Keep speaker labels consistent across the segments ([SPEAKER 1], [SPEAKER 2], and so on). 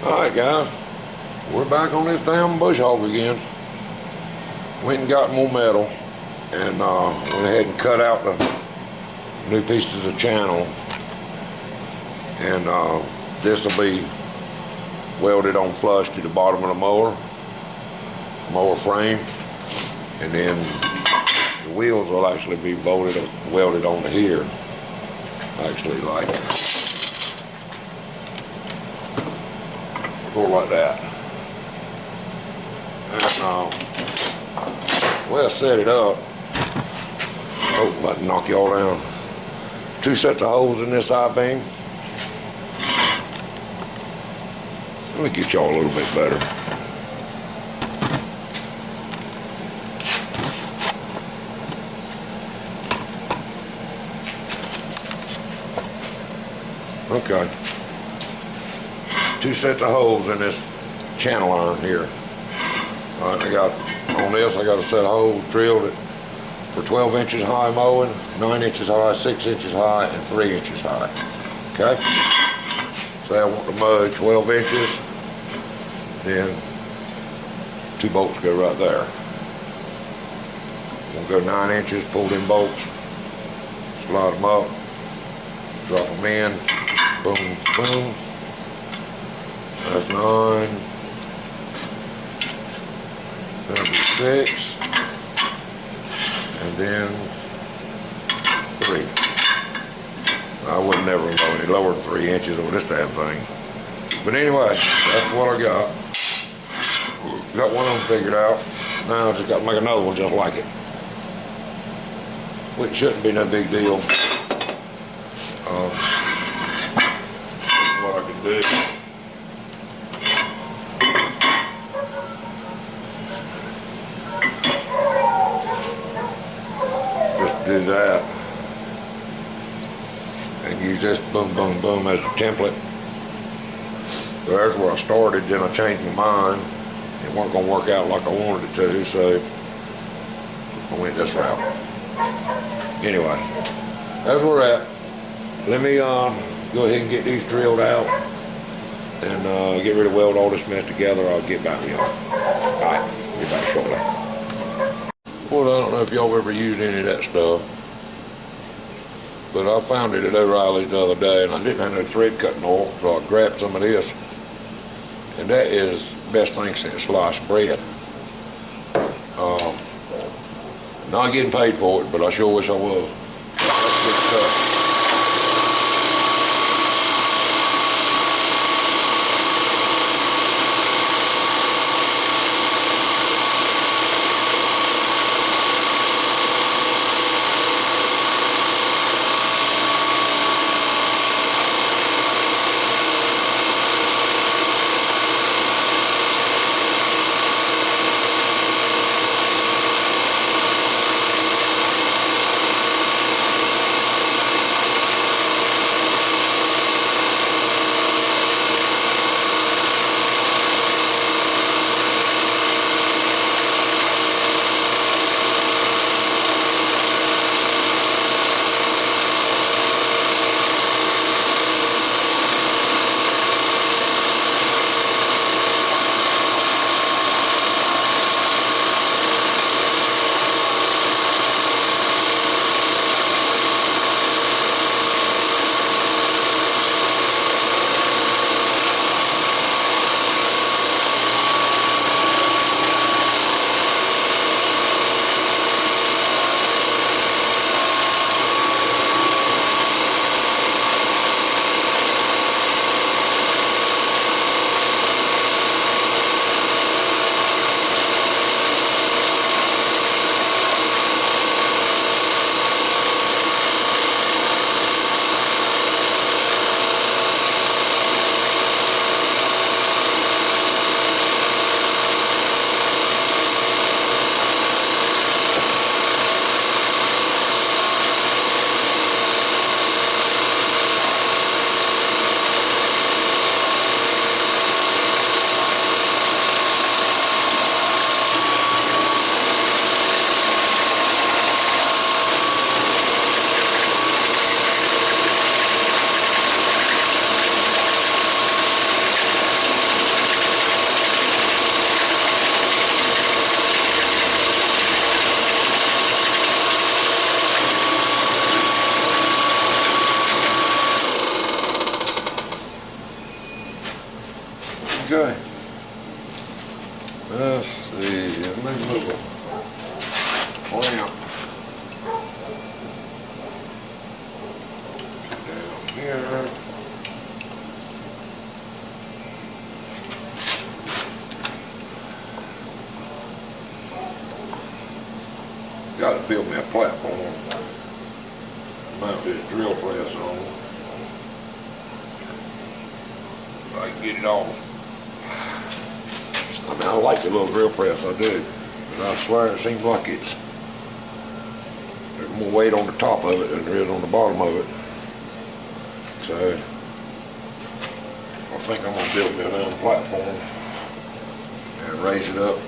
[SPEAKER 1] Alright guys, we're back on this damn bush hog again. Went and got more metal and went ahead and cut out the new pieces of channel, and this will be welded on flush to the bottom of the mower frame, and then the wheels will actually be welded onto here, actually, like like that. And well, set it up. Oh, about to knock y'all down. 2 sets of holes in this I-beam. Let me get y'all a little bit better. Okay. 2 sets of holes in this channel iron here. All right, I got a set of holes drilled it for 12 inches high mowing, 9 inches high, 6 inches high, and 3 inches high. Okay? Say I want to mow 12 inches, then 2 bolts go right there. We'll go 9 inches, pull them bolts, slide them up, drop them in, boom, boom. That's 9. That'll be 6. And then 3. I would never go any lower than 3 inches on this damn thing. But anyway, that's what I got. Got one of them figured out. Now I just got to make another one just like it. Which shouldn't be no big deal. What I can do. Do that and use this boom boom boom as a template. So there's where I started, then I changed my mind. It wasn't going to work out like I wanted it to, so I went this route. Anyway, that's where we're at. Let me go ahead and get these drilled out and get ready to weld all this mess together. I'll get back with y'all. Alright, get back shortly. Well, I don't know if y'all ever used any of that stuff, but I found it at O'Reilly's the other day, and I didn't have no thread cutting oil, so I grabbed some of this, and that is the best thing since sliced bread. Not getting paid for it, but I sure wish I was. That's good stuff. Yeah. Got to build me a platform. Mount this drill press on. If I can get it off. I mean, I like the little drill press, I do. But I swear it seems like there's more weight on the top of it than there is on the bottom of it. So, I think I'm going to build me another platform and raise it up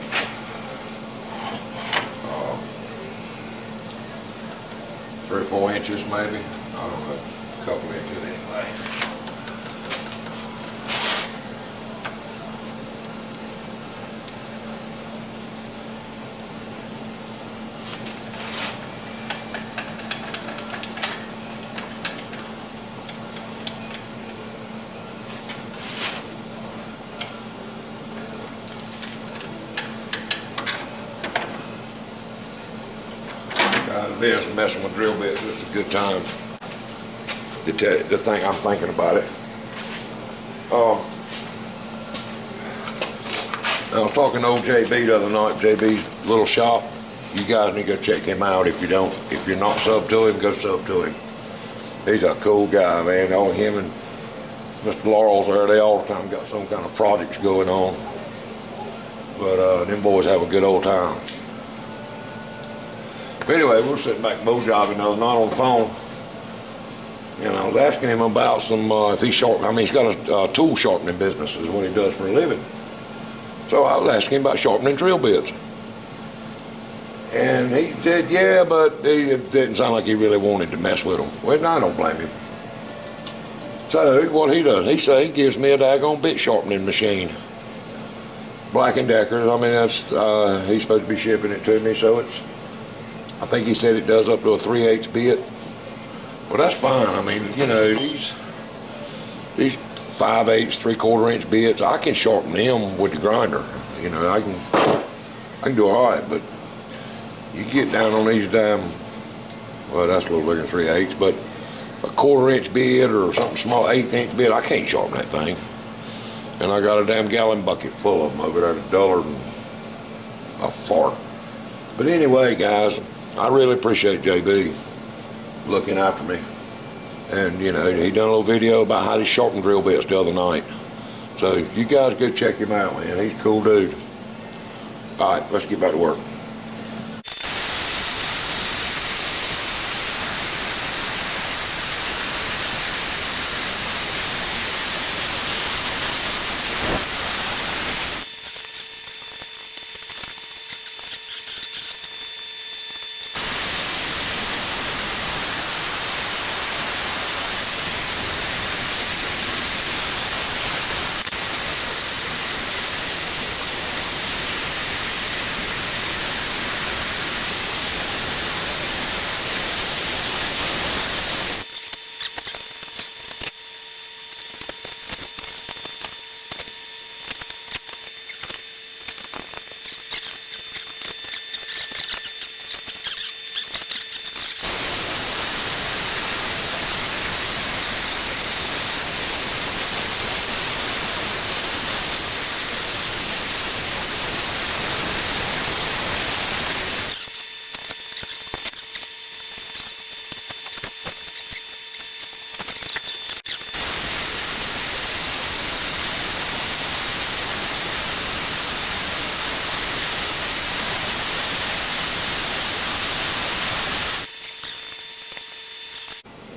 [SPEAKER 1] 3 or 4 inches maybe. I don't know, a couple inches anyway. Business messing with drill bits, it's a good time to think I'm thinking about it. I was talking to old JB the other night, JB's little shop. You guys need to go check him out. If you're not sub to him, go sub to him. He's a cool guy, man. All him and Mr. Laurel's there, they all the time got some kind of projects going on. But them boys have a good old time. But anyway, we're sitting back bow jobbing the other night on the phone, and I was asking him about some, if he's sharp. I mean, he's got a tool sharpening business is what he does for a living. So I was asking him about sharpening drill bits. And he said, yeah, but it didn't sound like he really wanted to mess with them. Well, I don't blame him. So what he does, he gives me a daggone bit sharpening machine. Black & Decker, I mean, that's, he's supposed to be shipping it to me, so it's, I think he said it does up to a 3/8 bit. Well, that's fine. I mean, you know, these 5/8, 3/4 inch bits, I can sharpen them with the grinder. You know, I can do all right, but you get down on these damn, well, that's a little bigger than 3/8, but a 1/4 inch bit or something small, 1/8 inch bit, I can't sharpen that thing. And I got a damn gallon bucket full of them over there at $1 and a fart. But anyway, guys, I really appreciate JB looking after me. And, you know, he done a little video about how to sharpen drill bits the other night. So you guys go check him out, man. He's a cool dude. All right, let's get back to work.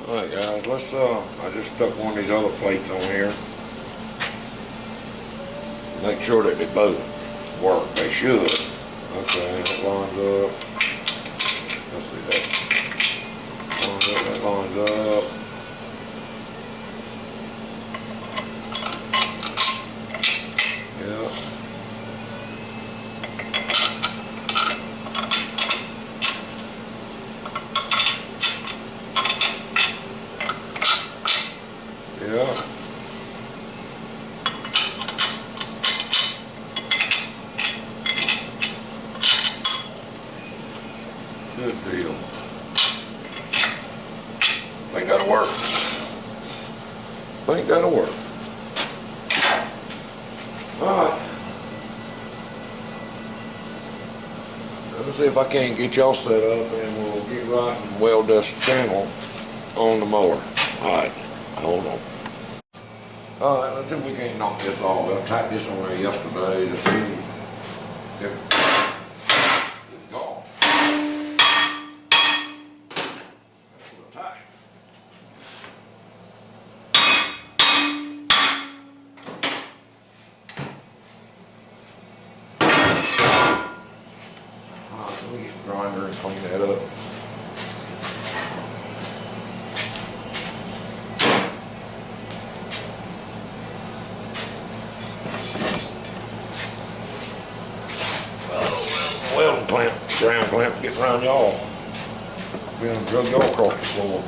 [SPEAKER 1] Alright guys, let's I just stuck one of these other plates on here. Make sure that they both work. They should. Okay, that lines up. Let's see that. That lines up. Yeah. Yeah. Good deal. I think that'll work. think that'll work. Alright. Let's see if I can't get y'all set up and we'll get right and weld this channel on the mower. Alright, hold on. Alright, let's see if we can't knock this off. I typed this on there yesterday to see if it's off. That's tight. Alright, let me get the grinder and clean that up. Welding clamp, ground clamp, getting around y'all. Being drug y'all across the floor.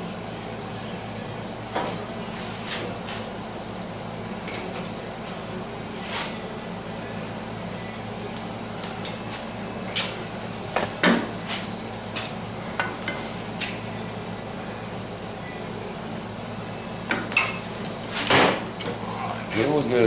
[SPEAKER 1] Alright, here we go.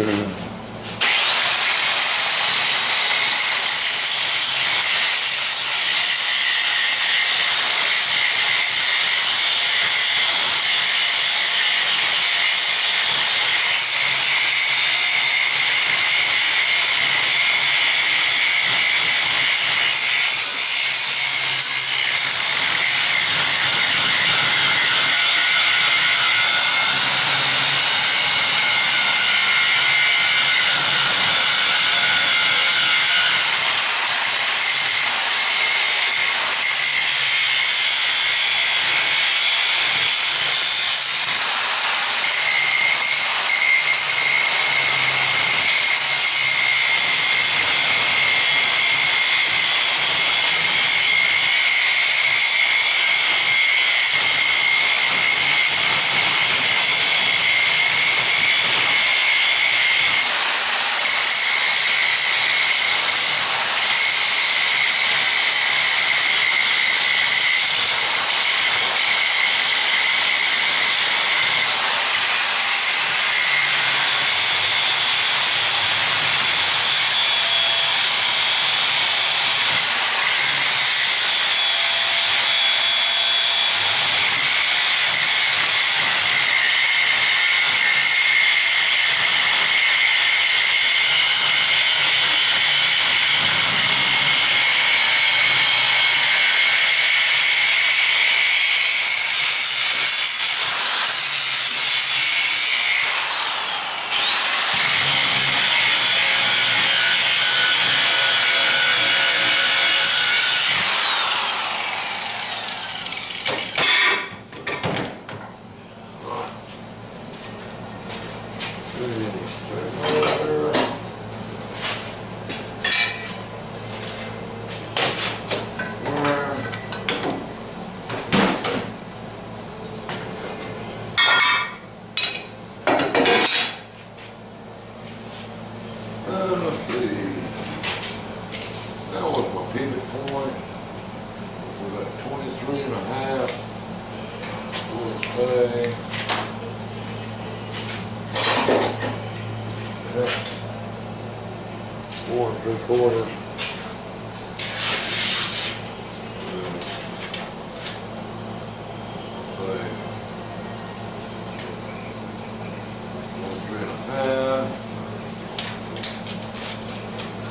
[SPEAKER 1] Let's see. That was my pivot point. Was at 23 and a half. We'll say. Yep. 4 3/4. Say 23 and a half.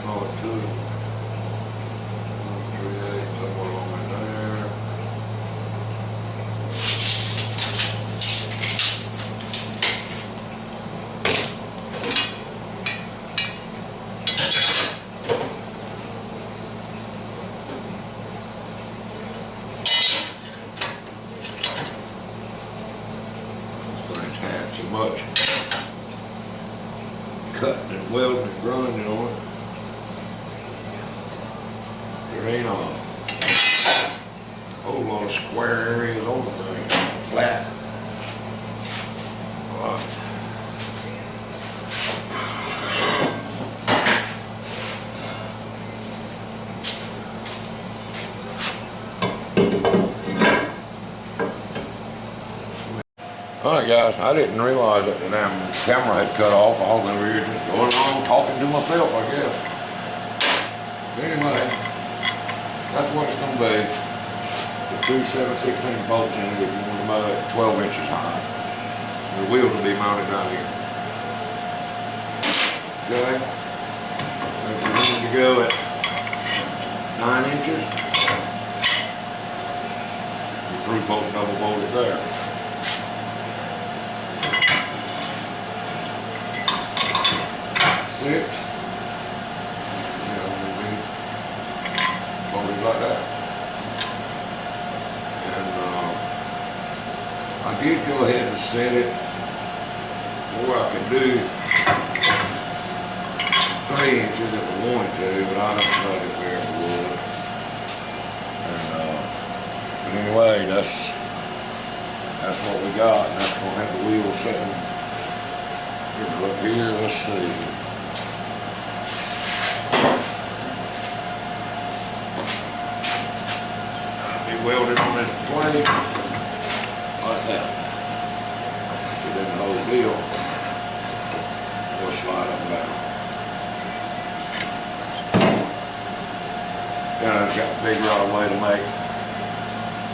[SPEAKER 1] Oh, 2, 1, 3, 8, somewhere along in there. This thing's had so much cutting and welding and grinding on it. There ain't a whole lot of square areas on the thing, flat. Alright guys, I didn't realize that the damn camera had cut off. I was over here just going along talking to myself, I guess. Anyway, that's what it's going to be. The two 7/16 bolts in it if you want to mow it 12 inches high. The wheels will be mounted down here. Okay? If we need to go at 9 inches, the 3-bolt double bolted there. Six. Bolted like that. And I did go ahead and set it where I could do 3 inches if I wanted to, but I don't know if we ever would. And but anyway, that's what we got, and that's gonna have the wheels sitting. Look here, let's see. Welded on this plate like that. It isn't the whole deal. We'll slide up and down. Then I've got to figure out a way to make,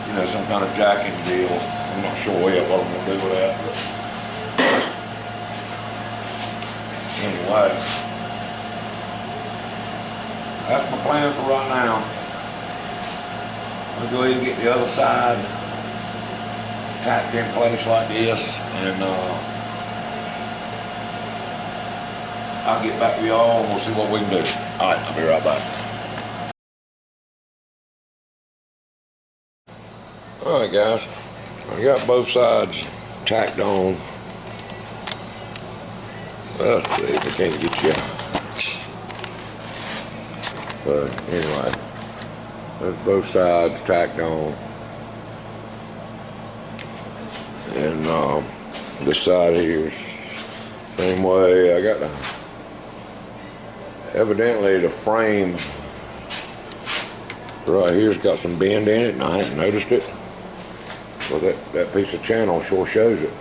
[SPEAKER 1] you know, some kind of jacking deal. I'm not sure yet what I'm going to do with that. But anyway, that's my plan for right now. I'll go ahead and get the other side tacked in place like this, and I'll get back to y'all and we'll see what we can do. Alright, I'll be right back. Alright guys, I got both sides tacked on. Let's see if I can't get you. But anyway. There's both sides tacked on, and this side here is same way. I got evidently the frame right here's got some bend in it, and I hadn't noticed it. Well, that piece of channel sure shows it.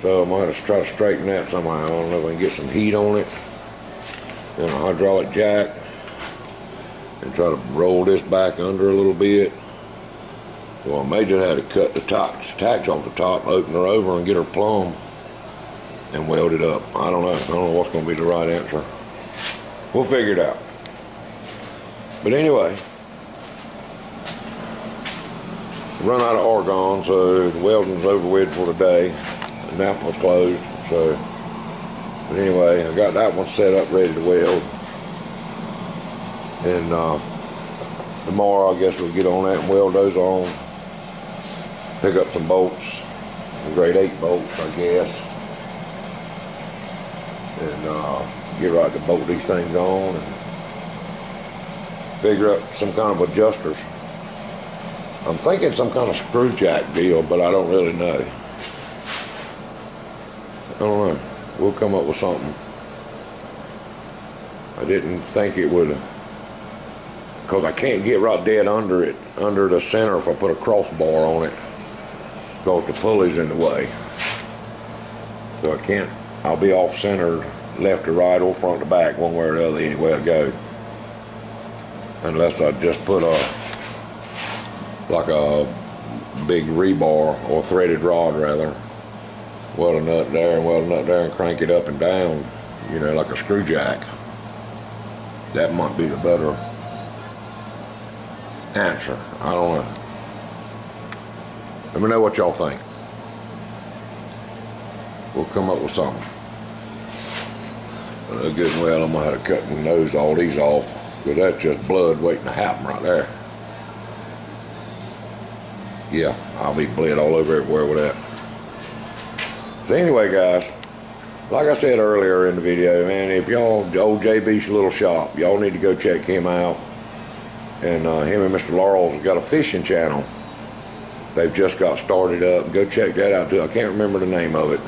[SPEAKER 1] So I might have to try to straighten that somehow. I don't know if I can get some heat on it. Then a hydraulic jack. And try to roll this back under a little bit. Well, I may just have to cut the tacks off the top, open her over and get her plumb and weld it up. I don't know. I don't know what's going to be the right answer. We'll figure it out. But anyway, run out of argon, so the welding's over with for today. The mount was closed, so. But anyway, I got that one set up ready to weld. And tomorrow I guess we'll get on that and weld those on. Pick up some bolts, grade 8 bolts I guess. And get right to bolt these things on and figure out some kind of adjusters. I'm thinking some kind of screw jack deal, but I don't really know. I don't know. We'll come up with something. I didn't think it would, because I can't get right dead under it, under the center if I put a crossbar on it, because the pulley's in the way. So I can't, I'll be off centered, left to right or front to back, one way or the other, any way I go. Unless I just put like a big rebar, or threaded rod rather, weld a nut there and weld a nut there and crank it up and down, you know, like a screw jack. That might be the better answer. I don't know. Let me know what y'all think. We'll come up with something. Good and well, I'm gonna have to cut and nose all these off, because that's just blood waiting to happen right there. Yeah, I'll be bled all over everywhere with that. So anyway, guys, like I said earlier in the video, man, if y'all, old JB's little shop, y'all need to go check him out. And him and Mr. Laurel's have got a fishing channel. They've just got started up. Go check that out too. I can't remember the name of it.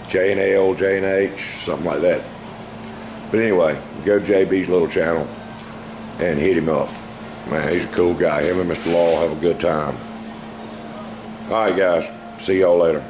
[SPEAKER 1] J&L, J&H, something like that. But anyway, go JB's little channel and hit him up. Man, he's a cool guy. Him and Mr. Laurel have a good time. All right, guys. See y'all later.